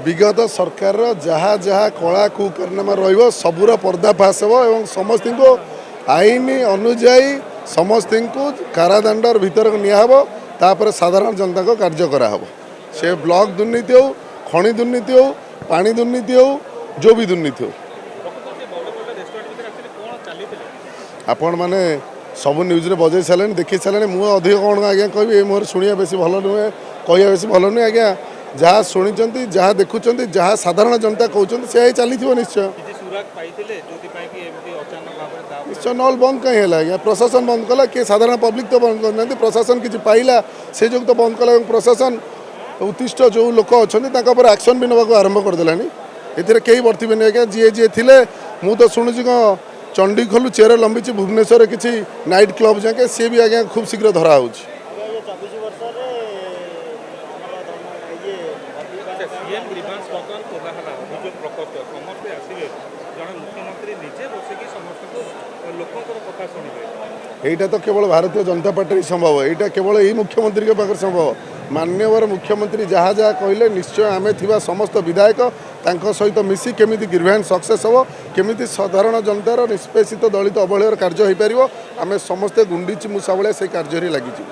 विगत सरकार जहाँ जहाँ कला कुकर्नामा रहिबो सबुर पर्दाफाश हो एवं समस्त को आईन अनुजाई समस्त को कारादंडर भीतर नियाहब तापर साधारण जनता को कार्य कराहब से ब्लॉक दुर्नीति हो खनि दुर्नीति हो पानी दुर्नीति हो जो भी दुर्नीति हो आपण मैंने सब न्यूज रे बजे सारे देखी सारे मुझे अधिक कौन आज्ञा कह मोर शुणा बेस भल नुहे कह बेस भल नुहे आज्ञा जहाँ शुणी जहाँ देखुं जहाँ साधारण जनता कहते से चली निश्चय निश्चय नल बंद कहीं है आज्ञा प्रशासन बंद कला किए साधारण पब्लिक तो बंद करना प्रशासन किसी पाइला से जो तो बंद कला प्रशासन उत्तिष्ठ जो लोक अच्छा एक्शन भी नवा आरंभ करदेलानी ए कई बढ़े आज्ञा जी जी थे मुझे तो शुणुची कौन चंडीखोलू चेयर लंबी भुवनेश्वर किसी नाइट क्लब जाके सी भी आज्ञा खूब शीघ्र धरा हो এইটা তো কেবল भारतीय जनता पार्टी संभव এইটা কেবল এই मुख्यमंत्री के पाखे संभव मान्यवर मुख्यमंत्री जहाँ जहाँ कहले निश्चय आमे थिबा समस्त विधायक तांको सहित मिसी केमिति ग्रीवेंस सक्सेस हो केमिति साधारण जनतार निष्पेषित दलित अवहेलार कार्य हो पारिबो आमे समस्त गुंडीची मुसा भलिया से कार्य लगी।